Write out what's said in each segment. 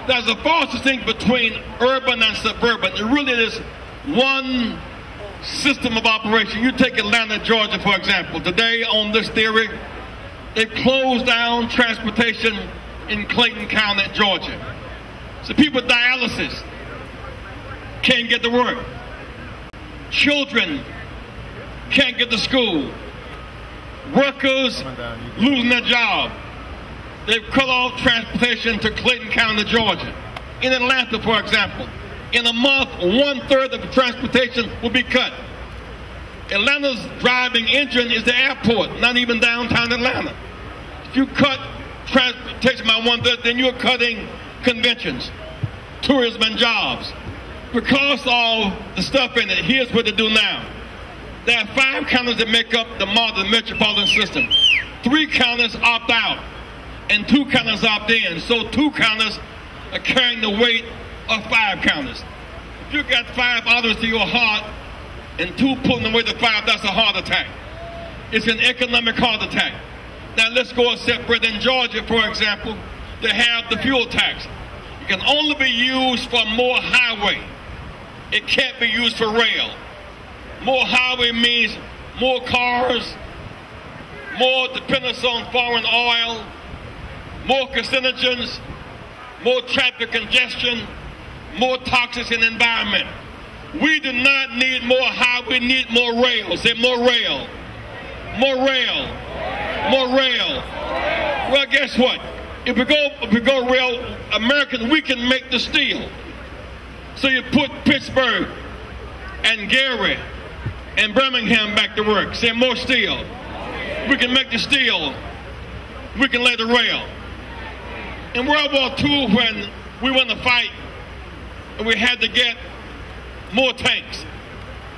There's a false distinction between urban and suburban. It really is one system of operation. You take Atlanta, Georgia, for example. Today, on this theory, they've closed down transportation in Clayton County, Georgia. So people with dialysis can't get to work. Children can't get to school. Workers losing their job. They've cut off transportation to Clayton County, Georgia. In Atlanta, for example, in a month, 1/3 of the transportation will be cut. Atlanta's driving engine is the airport, not even downtown Atlanta. If you cut transportation by 1/3, then you're cutting conventions, tourism, and jobs. Because of the stuff in it, here's what they do now. There are 5 counties that make up the metropolitan system. 3 counties opt out, and 2 counties opt in. So 2 counties are carrying the weight of 5 counties. If you got 5 arteries to your heart and 2 pulling the weight of 5, that's a heart attack. It's an economic heart attack. Now let's go a step further. In Georgia, for example, they have the fuel tax. It can only be used for more highway. It can't be used for rail. More highway means more cars, more dependence on foreign oil, more carcinogens, more traffic congestion, more toxics in the environment. We do not need more highway, we need more rail. Say more rail. More rail. More rail. Well, guess what? If we go rail, Americans, we can make the steel. So you put Pittsburgh and Gary and Birmingham back to work. Say more steel. We can make the steel. We can lay the rail. In World War II, when we won the fight, and we had to get more tanks,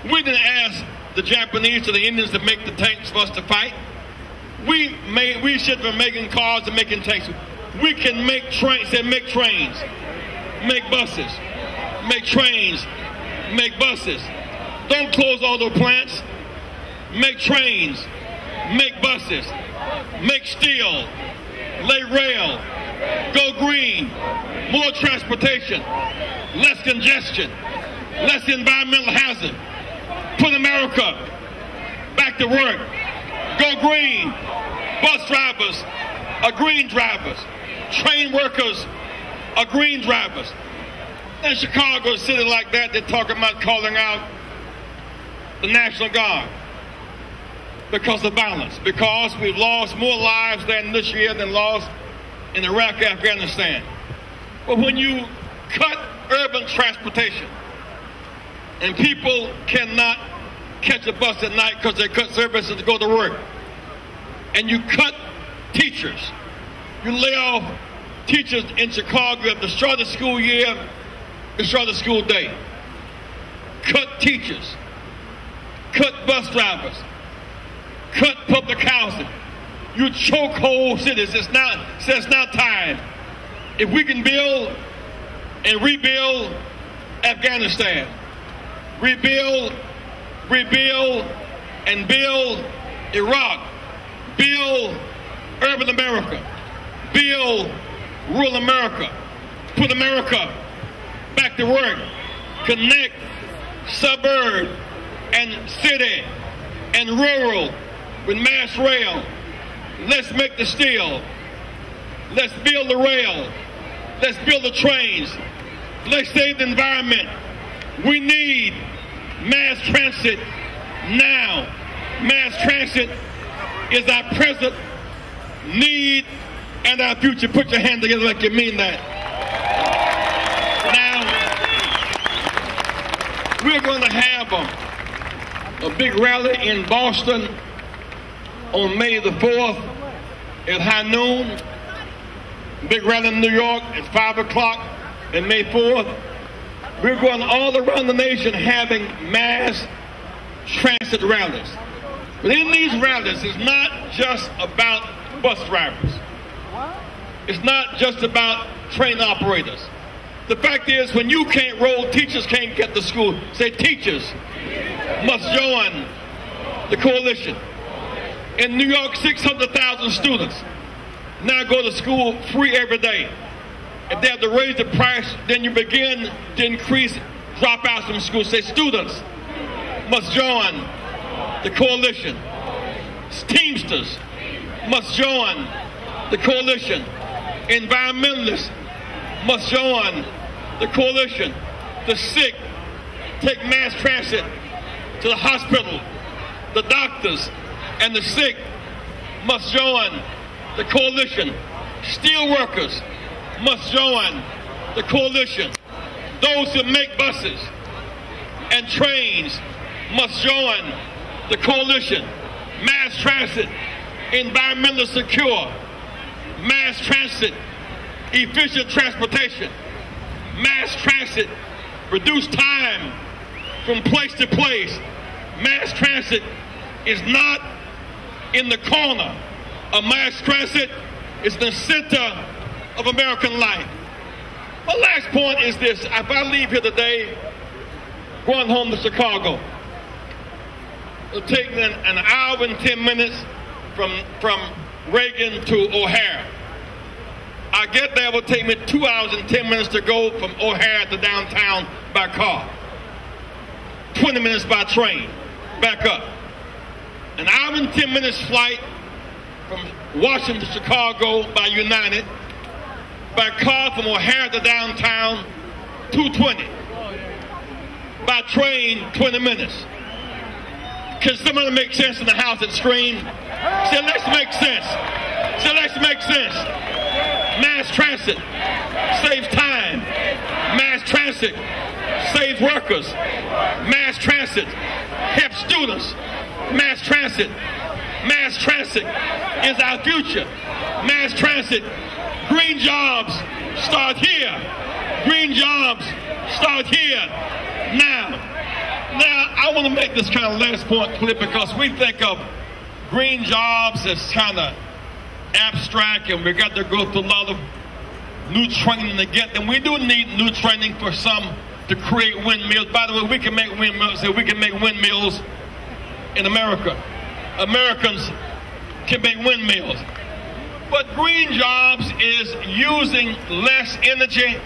we didn't ask the Japanese or the Indians to make the tanks for us to fight. We should have been making cars and making tanks. We can make trains. Say make trains, make buses, make trains, make buses. Don't close all those plants. Make trains, make buses, make steel, lay rail, go green, more transportation, less congestion, less environmental hazard. Put America back to work. Go green. Bus drivers are green drivers. Train workers are green drivers. In Chicago, a city like that, they're talking about calling out the National Guard because of violence, because we've lost more lives this year than lost in Iraq, Afghanistan. But when you cut urban transportation and people cannot catch a bus at night because they cut services to go to work, and you cut teachers, you lay off teachers in Chicago, you have destroyed the school year, destroyed the school day. Cut teachers, cut bus drivers, cut public housing. You choke whole cities. It's now time. If we can build and rebuild Afghanistan, rebuild and build Iraq, build urban America, build rural America, put America back to work, connect suburb and city and rural with mass rail. Let's make the steel. Let's build the rail. Let's build the trains. Let's save the environment. We need mass transit now. Mass transit is our present need and our future. Put your hand together like you mean that. Now, we're going to have a big rally in Boston on May the 4th at high noon. Big rally in New York at 5 o'clock on May 4th. We're going all around the nation having mass transit rallies. But in these rallies, it's not just about bus drivers. It's not just about train operators. The fact is, when you can't roll, teachers can't get to school. Say teachers must join the coalition. In New York, 600,000 students now go to school free every day. If they have to raise the price, then you begin to increase dropouts from school. Say students must join the coalition. Teamsters must join the coalition. Environmentalists must join the coalition. The sick take mass transit to the hospital. The doctors and the sick must join the coalition. Steel workers must join the coalition. Those who make buses and trains must join the coalition. Mass transit, environmentally secure. Mass transit, efficient transportation. Mass transit, reduce time from place to place. Mass transit is not in the corner. A mass transit is the center of American life. My last point is this. If I leave here today, going home to Chicago, it'll take me an hour and 10 minutes from Reagan to O'Hare. I get there, it will take me 2 hours and 10 minutes to go from O'Hare to downtown by car. 20 minutes by train, back up. An hour and 10 minutes flight from Washington to Chicago by United. By car from O'Hare to downtown, 2:20. By train, 20 minutes. Can somebody make sense in the house and scream? Say, let's make sense. Say, let's make sense. Mass transit saves time. Mass transit saves workers. Mass transit helps students. Mass transit. Mass transit is our future. Mass transit. Green jobs start here. Green jobs start here. Now, I want to make this kind of last point clear because we think of green jobs as kind of abstract and we got to go through a lot of new training to get them. We do need new training for some to create windmills. By the way, we can make windmills and we can make windmills in America. Americans can make windmills. But green jobs is using less energy,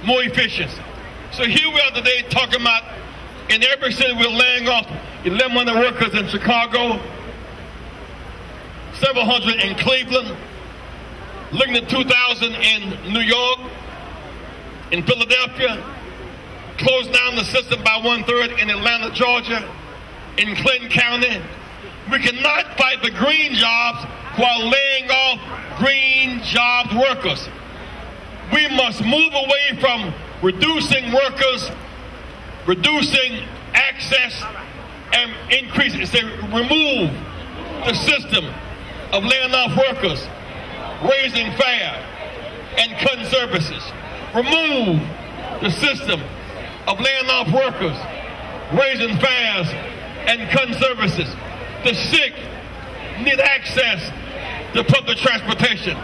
more efficiency. So here we are today talking about in every city we're laying off 1,100 workers in Chicago, several hundred in Cleveland, looking at 2,000 in New York, in Philadelphia, closed down the system by 1/3 in Atlanta, Georgia, in Clinton County. We cannot fight the green jobs while laying off green jobs workers. We must move away from reducing workers, reducing access, and increasing. Say, remove the system of laying off workers, raising fare, and cutting services. Remove the system of laying off workers, raising fares, and cutting services. The sick need access to public transportation.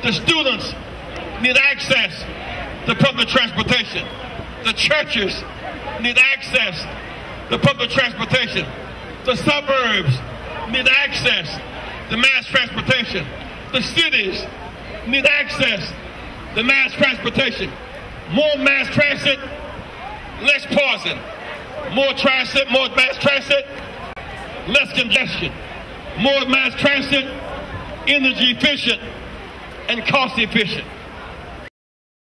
The students need access to public transportation. The churches need access to public transportation. The suburbs need access to mass transportation. The cities need access to mass transportation. More mass transit, less pausing. More transit, more mass transit, less congestion. More mass transit, energy efficient and cost efficient.